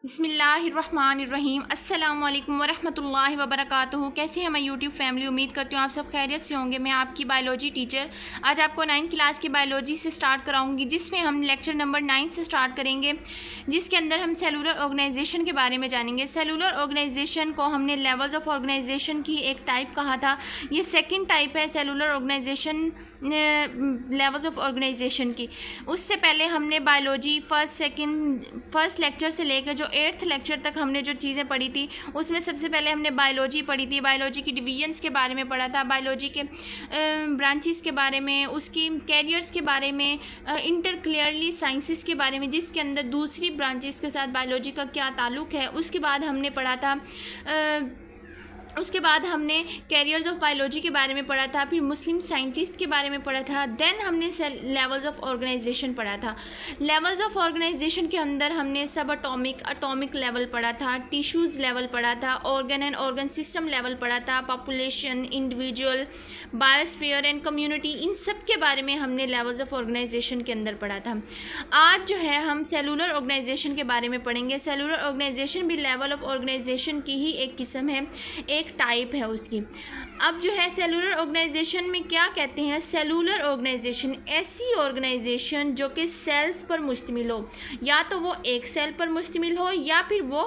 बिस्मिल्लाहिर्रहमानिर्रहीम अस्सलाम वालेकुम वरहमतुल्लाहि वबरकातुहू। कैसे हैं मैं यूट्यूब फैमिली, उम्मीद करती हूँ आप सब खैरियत से होंगे। मैं आपकी बायोलॉजी टीचर आज आपको 9th क्लास की बायोलॉजी से स्टार्ट कराऊंगी, जिसमें हम लेक्चर नंबर 9 से स्टार्ट करेंगे, जिसके अंदर हम सेलुलर ऑर्गेनाइजेशन के बारे में जानेंगे। सेलुलर ऑर्गेनाइजेशन को हमने लेवल्स ऑफ ऑर्गेनाइजेशन की एक टाइप कहा था, ये सेकेंड टाइप है cellular organisation levels of organisation की। उससे पहले हमने बायोलॉजी फर्स्ट लेक्चर से लेकर जो 8th लेक्चर तक हमने जो चीज़ें पढ़ी थी, उसमें सबसे पहले हमने बायोलॉजी पढ़ी थी। बायोलॉजी की डिवीजन्स के बारे में पढ़ा था, बायोलॉजी के ब्रांचेस के बारे में, उसकी कैरियर्स के बारे में, इंटरक्लियरली साइंसेस के बारे में, जिसके अंदर दूसरी ब्रांचेस के साथ बायोलॉजी का क्या ताल्लुक़ है। उसके बाद हमने पढ़ा था उसके बाद हमने कैरियर्स ऑफ बायोलॉजी के बारे में पढ़ा था, फिर मुस्लिम साइंटिस्ट के बारे में पढ़ा था। देन हमने लेवल्स ऑफ ऑर्गेनाइजेशन पढ़ा था। लेवल्स ऑफ ऑर्गेनाइजेशन के अंदर हमने सब अटोमिक लेवल पढ़ा था, टिश्यूज़ लेवल पढ़ा था, organ and organ system level पढ़ा था, population, individual, biosphere and community, इन सब के बारे में हमने लेवल्स ऑफ ऑर्गेनाइजेशन के अंदर पढ़ा था। आज जो है हम सेलुलर ऑर्गेनाइजेशन के बारे में पढ़ेंगे। सेलुलर ऑर्गेनाइजेशन भी लेवल ऑफ ऑर्गेनाइजेशन की ही एक किस्म है, एक टाइप है उसकी। अब जो है सेलुलर ऑर्गेनाइजेशन में क्या कहते हैं, सेलुलर ऑर्गेनाइजेशन ऐसी ऑर्गेनाइजेशन जो कि सेल्स पर मुश्तमिल हो, या तो वो एक सेल पर मुश्तमिल हो या फिर वो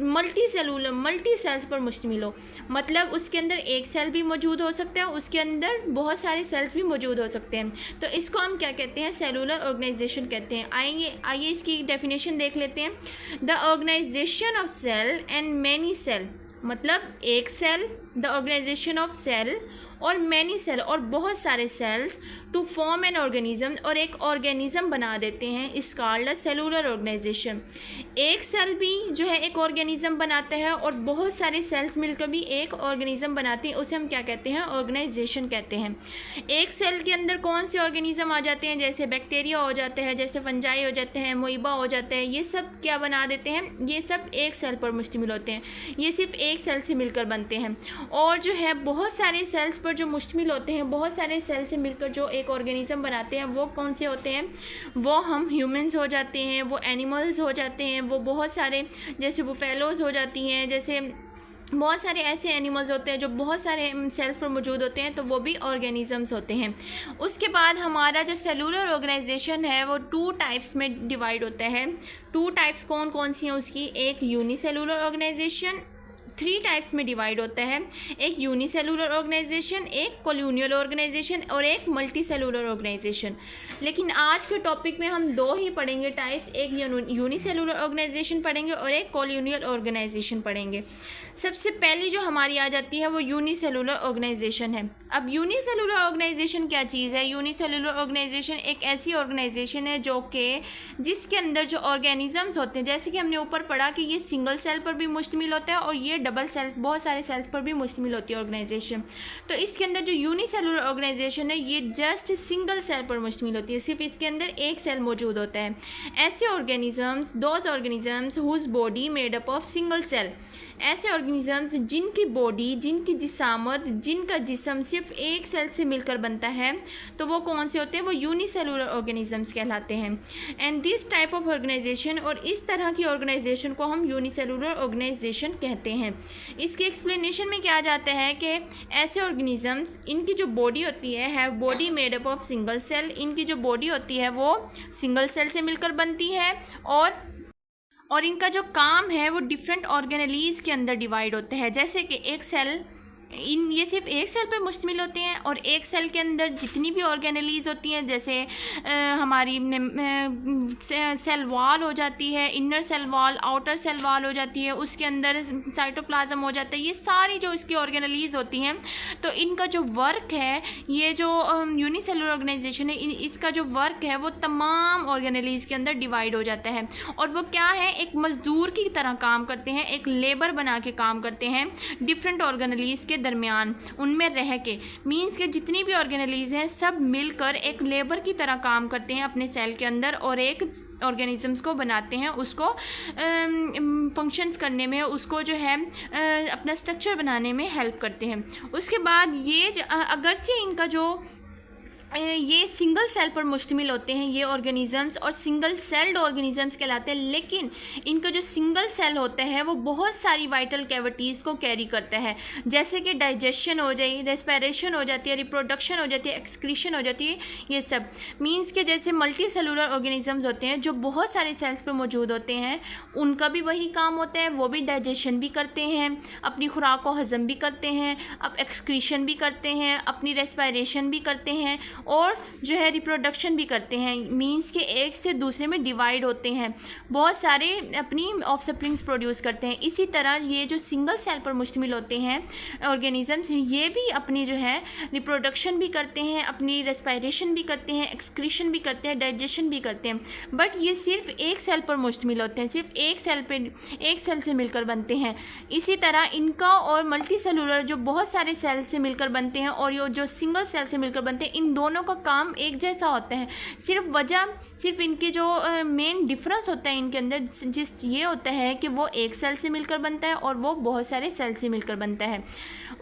मल्टी सेल्स पर मुश्तमिल हो। मतलब उसके अंदर एक सेल भी मौजूद हो सकता है, उसके अंदर बहुत सारे सेल्स भी मौजूद हो सकते हैं। तो इसको हम क्या कहते हैं, सेलुलर ऑर्गेनाइजेशन कहते हैं। आइए इसकी डेफिनेशन देख लेते हैं। The organisation of cell and many cell, मतलब एक cell, the organisation of cell और मैनी सेल और बहुत सारे cells to form an organism, और एक ऑर्गेनिज्म बना देते हैं, इस कॉल्ड सेलुलर ऑर्गेनाइजेशन। एक सेल भी जो है एक ऑर्गेनिज्म बनाता है और बहुत सारे सेल्स मिलकर भी एक ऑर्गेनिज्म बनाते हैं, उसे हम क्या कहते हैं, ऑर्गेनाइजेशन कहते हैं। एक सेल के अंदर कौन से ऑर्गेनिज्म आ जाते हैं, जैसे बैक्टीरिया हो जाते हैं, जैसे फंजाई हो जाते हैं, मोइबा हो जाते हैं, ये सब क्या बना देते हैं, ये सब एक सेल पर मुश्तमिल होते हैं, ये सिर्फ एक सेल से मिलकर बनते हैं। और जो है बहुत सारे सेल्स पर जो मुश्तमिल होते हैं, बहुत सारे सेल से मिलकर जो एक ऑर्गेनिज्म बनाते हैं, वो कौन से होते हैं, वो हम ह्यूमंस हो जाते हैं, वो एनिमल्स हो जाते हैं, वो बहुत सारे जैसे बुफेलोज हो जाती हैं, जैसे बहुत सारे ऐसे एनिमल्स होते हैं जो बहुत सारे सेल्स पर मौजूद होते हैं, तो वो भी ऑर्गेनिजम्स होते हैं। उसके बाद हमारा जो सेलुलर ऑर्गेनाइजेशन है वो 2 टाइप्स में डिवाइड होता है। 2 टाइप्स कौन कौन सी हैं उसकी, एक यूनिसेलुलर ऑर्गेनाइजेशन, 3 टाइप्स में डिवाइड होता है, एक यूनिसेलुलर ऑर्गेनाइजेशन, एक कॉलोनियल ऑर्गेनाइजेशन और एक मल्टी सेलुलर ऑर्गेनाइजेशन। लेकिन आज के टॉपिक में हम 2 ही पढ़ेंगे टाइप्स, एक यूनिसेलुलर ऑर्गेनाइजेशन पढ़ेंगे और एक कॉलोनियल ऑर्गेनाइजेशन पढ़ेंगे। सबसे पहली जो हमारी आ जाती है वो यूनिसेलुलर ऑर्गेनाइजेशन है। अब यूनिसेलुलर ऑर्गेनाइजेशन क्या चीज़ है, यूनिसेलुलर ऑर्गेनाइजेशन एक ऐसी ऑर्गेनाइजेशन है जो कि जिसके अंदर जो ऑर्गेनिजम्स होते हैं, जैसे कि हमने ऊपर पढ़ा कि ये सिंगल सेल पर भी मुश्तमिल होता है और ये डबल सेल्स, बहुत सारे सेल्स पर भी मुश्तमिल होती है ऑर्गेनाइजेशन। तो इसके अंदर जो यूनिसेलुलर ऑर्गेनाइजेशन है ये जस्ट सिंगल सेल पर मुश्तमिल होती है, सिर्फ इसके अंदर एक सेल मौजूद होता है। ऐसे organisms, those organisms whose body made up of single cell, ऐसे ऑर्गेनिजम्स जिनकी बॉडी, जिनकी जिसामत, जिनका जिस्म सिर्फ एक सेल से मिलकर बनता है, तो वो कौन से होते हैं, वो यूनिसेलुलर ऑर्गेनिजम्स कहलाते हैं। And this type of organisation, और इस तरह की ऑर्गेनाइजेशन को हम यूनिसेलुलर ऑर्गेनाइजेशन कहते हैं। इसके एक्सप्लेनेशन में क्या जाता है कि ऐसे ऑर्गेनिजम्स, इनकी जो बॉडी होती है have body made up of single cell, इनकी जो बॉडी होती है वो सिंगल सेल से मिलकर बनती है, और इनका जो काम है वो डिफरेंट ऑर्गेनेलीज के अंदर डिवाइड होता है। जैसे कि एक सेल, ये सिर्फ एक सेल पर मुश्तमिल होते हैं, और एक सेल के अंदर जितनी भी ऑर्गेनेलीज होती हैं, जैसे हमारी सेल वॉल हो जाती है, inner cell wall, outer cell wall हो जाती है, उसके अंदर साइटोप्लाज्म हो जाता है, ये सारी जो इसकी ऑर्गेनेलीज होती हैं, तो इनका जो वर्क है, ये जो यूनिसेलुलर ऑर्गेनाइजेशन है, इसका जो वर्क है वो तमाम ऑर्गेनेलीज के अंदर डिवाइड हो जाता है। और वो क्या है, एक मजदूर की तरह काम करते हैं, एक लेबर बना के काम करते हैं डिफरेंट ऑर्गेनेलीज के दरमियान, उनमें रह के। मीन्स के जितनी भी ऑर्गेनेलीज हैं सब मिलकर एक लेबर की तरह काम करते हैं अपने सेल के अंदर, और एक ऑर्गेनिजम्स को बनाते हैं, उसको फंक्शंस करने में, उसको जो है अपना स्ट्रक्चर बनाने में हेल्प करते हैं। उसके बाद ये अगरचे इनका जो ये सिंगल सेल पर मुश्तमिल होते हैं ये ऑर्गेनिज़म्स, और सिंगल सेल्ड ऑर्गेनिज़म्स कहलाते हैं। लेकिन इनका जो सिंगल सेल होता है वो बहुत सारी वाइटल कैविटीज़ को कैरी करता है, जैसे कि डाइजेशन हो जाए, रेस्पिरेशन हो जाती है, रिप्रोडक्शन हो जाती है, एक्सक्रीशन हो जाती है। ये सब मीन्स के जैसे मल्टी सेलुलर ऑर्गेनिज़म्स होते हैं जो बहुत सारे सेल्स पर मौजूद होते हैं, उनका भी वही काम होता है, वो भी डाइजेशन भी करते हैं, अपनी खुराक को हज़म भी करते हैं, अब एक्सक्रीशन भी करते हैं, अपनी रेस्पिरेशन भी करते हैं, और जो है रिप्रोडक्शन भी करते हैं। मींस के एक से दूसरे में डिवाइड होते हैं, बहुत सारे अपनी ऑफस्प्रिंग्स प्रोड्यूस करते हैं। इसी तरह ये जो सिंगल सेल पर मुश्तमिल होते हैं ऑर्गेनिजम्स, ये भी अपनी जो है रिप्रोडक्शन भी करते हैं, अपनी रेस्पिरेशन भी करते हैं, एक्सक्रीशन भी करते हैं, डाइजेशन भी करते हैं। बट ये सिर्फ एक सेल पर मुश्तमिल होते हैं, सिर्फ एक सेल से मिलकर बनते हैं। इसी तरह इनका और मल्टी सेलुलर जो बहुत सारे सेल से मिलकर बनते हैं और ये जो सिंगल सेल से मिलकर बनते हैं, इन दोनों का काम एक जैसा होता है। सिर्फ इनके जो मेन डिफरेंस होता है इनके अंदर ये होता है कि वो एक सेल से मिलकर बनता है और वो बहुत सारे सेल से मिलकर बनता है।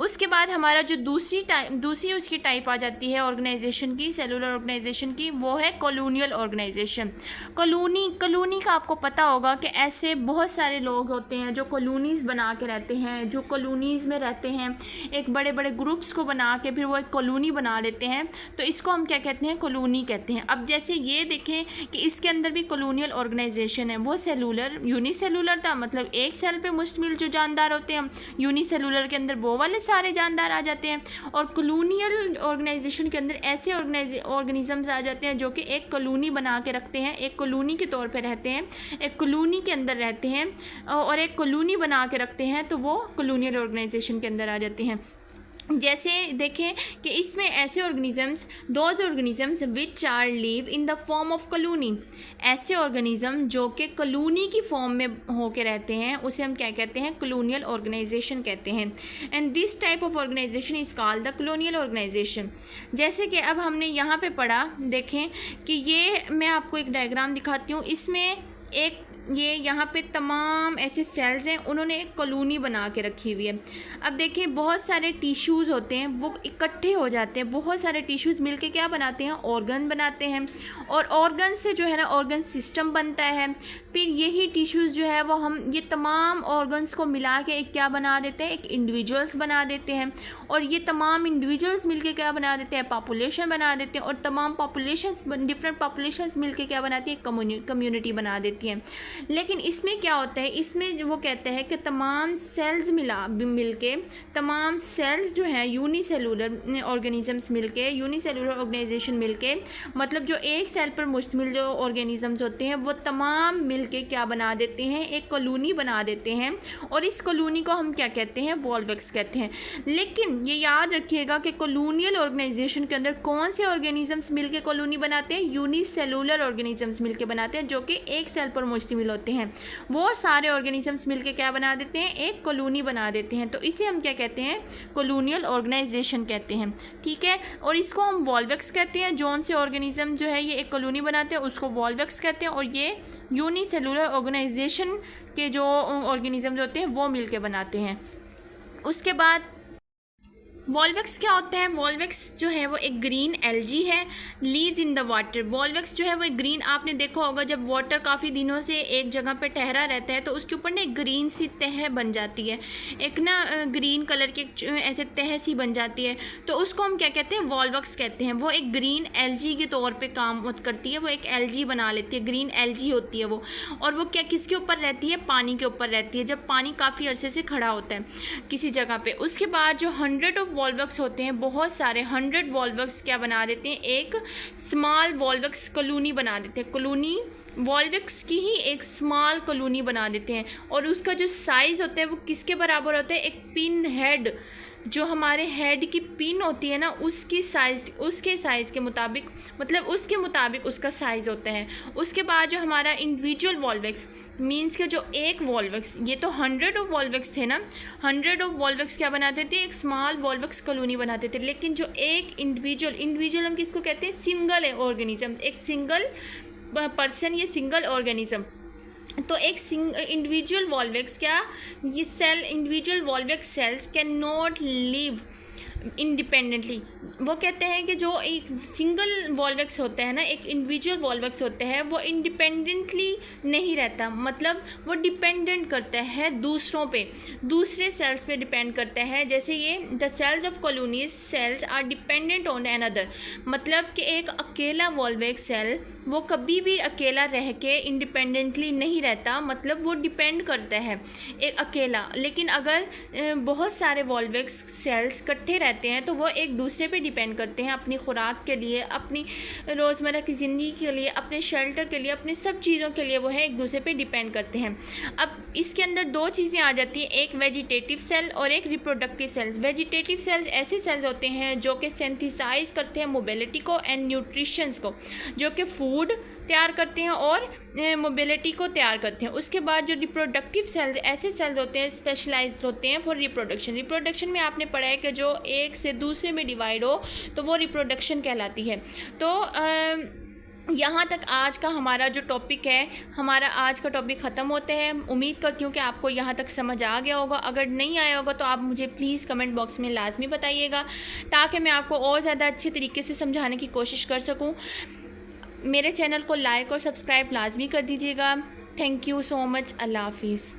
उसके बाद हमारा जो दूसरी उसकी टाइप आ जाती है ऑर्गेनाइजेशन की, सेलुलर ऑर्गेनाइजेशन की, वो है कॉलोनियल ऑर्गेनाइजेशन। कॉलोनी का आपको पता होगा कि ऐसे बहुत सारे लोग होते हैं जो कॉलोनीज़ बना के रहते हैं, जो कॉलोनीज़ में रहते हैं, एक बड़े बड़े ग्रुप्स को बना के फिर वो एक कॉलोनी बना लेते हैं, तो इसको हम क्या कहते हैं, कॉलोनी कहते हैं। अब जैसे ये देखें कि इसके अंदर भी कॉलोनियल ऑर्गेनाइजेशन है, वो सेलुलर यूनिसेलुलर था, मतलब एक सेल पे मुश्तमिल जो जानदार होते हैं, यूनिसेलुलर के अंदर वो वाले सारे जानदार आ जाते हैं, और कॉलोनियल ऑर्गेनाइजेशन के अंदर ऐसे ऑर्गेनिजम्स आ जाते हैं जो कि एक कॉलोनी बना के रखते हैं, एक कॉलोनी के तौर पे रहते हैं, एक कॉलोनी के अंदर रहते हैं और एक कॉलोनी बना के रखते हैं, तो वो कॉलोनियल ऑर्गेनाइजेशन के अंदर आ जाते हैं। जैसे देखें कि इसमें ऐसे those organisms which are live in the form of colony, ऐसे ऑर्गेनिज्म जो कि कॉलोनी की फॉर्म में होके रहते हैं, उसे हम क्या कहते हैं, कॉलोनियल ऑर्गेनाइजेशन कहते हैं। And this type of organisation is called the colonial organisation. जैसे कि अब हमने यहाँ पे पढ़ा, देखें कि ये मैं आपको एक डायग्राम दिखाती हूँ, इसमें ये यहाँ पे तमाम ऐसे सेल्स हैं, उन्होंने एक कॉलोनी बना के रखी हुई है। अब देखिए बहुत सारे टिश्यूज़ होते हैं, वो इकट्ठे हो जाते हैं, बहुत सारे टिश्यूज़ मिलके क्या बनाते हैं, ऑर्गन बनाते हैं, और ऑर्गन से जो है ना ऑर्गन सिस्टम बनता है। फिर यही टिश्यूज़ जो है वो हम ये तमाम ऑर्गन्स को मिला के एक क्या बना देते हैं, एक इंडिविजुअल्स बना देते हैं, और ये तमाम इंडिविजुअल्स मिलके क्या बना देते हैं, पॉपुलेशन बना देते हैं, और तमाम डिफरेंट पॉपुलेशंस मिलके क्या बनाती है, कम्युनिटी बना देती हैं। लेकिन इसमें क्या होता है, इसमें वो कहते हैं कि तमाम सेल्स मिलके तमाम सेल्स जो हैं यूनिसेलुलर ऑर्गेनिजम्स मिलके, यूनिसेलुलर ऑर्गेनाइजेशन मिलके, मतलब जो एक सेल पर मुश्तमिल जो ऑर्गेनिजम्स होते हैं वो तमाम मिलके क्या बना देते हैं, एक कॉलोनी बना देते हैं, और इस कॉलोनी को हम क्या कहते हैं, वॉल्वेक्स कहते हैं। लेकिन ये याद रखिएगा कि कॉलोनियल ऑर्गेनाइजेशन के अंदर कौन से ऑर्गेनिजम्स मिलके कॉलोनी बनाते हैं, यूनिसेलुलर ऑर्गेनिजम्स मिलके बनाते हैं, जो कि एक सेल पर मुश्तमिल होते हैं। वो सारे ऑर्गेनिजम्स मिलके क्या बना देते हैं, एक कॉलोनी बना देते हैं, तो इसे हम क्या कहते हैं, कॉलोनियल ऑर्गेनाइजेशन कहते हैं। ठीक है, और इसको हम वॉल्वेक्स कहते हैं। जौन से ऑर्गेनिज्म जो है ये एक कॉलोनी बनाते हैं उसको वॉल्वेक्स कहते हैं, और ये यूनिसेलुलर ऑर्गेनाइजेशन के जो ऑर्गेनिज्म होते हैं वो मिलके बनाते हैं। उसके बाद वॉल्वेक्स क्या होता है, वॉल्वेक्स जो है वो एक ग्रीन एल्गी है, लीव्स इन द वाटर। वॉल्वेक्स जो है वो एक ग्रीन, आपने देखा होगा जब वाटर काफ़ी दिनों से एक जगह पे ठहरा रहता है तो उसके ऊपर ना एक ग्रीन सी तह बन जाती है, एक ना ग्रीन कलर की ऐसे तह सी बन जाती है, तो उसको हम क्या कहते हैं, वॉल्वेक्स कहते हैं। वो एक ग्रीन एल्गी के तौर पे काम करती है, वो एक एल्गी बना लेती है, ग्रीन एल्गी होती है वो, और वो क्या किसके ऊपर रहती है, पानी के ऊपर रहती है, जब पानी काफ़ी अरसे से खड़ा होता है किसी जगह पे। उसके बाद जो 100 ऑफ वॉल्वेक्स होते हैं, बहुत सारे 100 वॉल्वेक्स क्या बना देते हैं, एक स्मॉल वॉल्वेक्स कॉलोनी बना देते हैं, कॉलोनी वॉल्वेक्स की ही एक स्मॉल कॉलोनी बना देते हैं, और उसका जो साइज़ होता है वो किसके बराबर होता है, एक पिन हेड, जो हमारे हेड की पिन होती है ना उसके साइज़ के मुताबिक, मतलब उसके मुताबिक उसका साइज़ होता है। उसके बाद जो हमारा इंडिविजुअल वॉल्वेक्स मीन्स के जो एक वॉल्वेक्स, ये तो 100 ऑफ वॉल्वेक्स थे ना, 100 ऑफ वॉल्वेक्स क्या बनाते थे, एक स्मॉल वॉल्वेक्स कॉलोनी बनाते थे। लेकिन जो एक इंडिविजुअल हम किसको कहते हैं, सिंगल ऑर्गेनिज्म, एक सिंगल पर्सन, ये सिंगल ऑर्गेनिज्म। तो एक इंडिविजुअल वॉल्वेक्स क्या, ये individual volvox cells can not live independently. वो कहते हैं कि जो एक सिंगल वॉल्वेक्स होता है ना, एक इंडिविजुअल वॉल्वेक्स होता है, वो इंडिपेंडेंटली नहीं रहता, मतलब वो डिपेंडेंट करता है दूसरों पे, दूसरे सेल्स पे डिपेंड करता है। जैसे ये the cells of colonies cells are dependent on another, मतलब कि एक अकेला वॉल्वेक्स सेल वो कभी भी अकेला रह के इंडिपेंडेंटली नहीं रहता, मतलब वो डिपेंड करता है एक अकेला। लेकिन अगर बहुत सारे वॉल्वेक्स सेल्स इकट्ठे रहते हैं तो वो एक दूसरे पे डिपेंड करते हैं, अपनी खुराक के लिए, अपनी रोज़मर्रा की ज़िंदगी के लिए, अपने शेल्टर के लिए, अपने सब चीज़ों के लिए वो है एक दूसरे पे डिपेंड करते हैं। अब इसके अंदर दो चीज़ें आ जाती हैं, एक वेजिटेटिव सेल और एक रिप्रोडक्टिव सेल्स। वेजिटेटिव सेल्स ऐसे सेल्स होते हैं जो कि सिंथेसाइज करते हैं मोबिलिटी को एंड न्यूट्रिशंस को, जो कि फूड तैयार करते हैं और मोबिलिटी को तैयार करते हैं। उसके बाद जो रिप्रोडक्टिव सेल्स, ऐसे सेल्स होते हैं स्पेशलाइज्ड होते हैं फॉर रिप्रोडक्शन। रिप्रोडक्शन में आपने पढ़ा है कि जो एक से दूसरे में डिवाइड हो तो वो रिप्रोडक्शन कहलाती है। तो यहाँ तक आज का हमारा जो टॉपिक है, हमारा आज का टॉपिक ख़त्म होता है। उम्मीद करती हूँ कि आपको यहाँ तक समझ आ गया होगा। अगर नहीं आया होगा तो आप मुझे प्लीज़ कमेंट बॉक्स में लाजमी बताइएगा, ताकि मैं आपको और ज़्यादा अच्छे तरीके से समझाने की कोशिश कर सकूँ। मेरे चैनल को लाइक और सब्सक्राइब लाजमी कर दीजिएगा। Thank you so much. अल्लाह हाफिज़।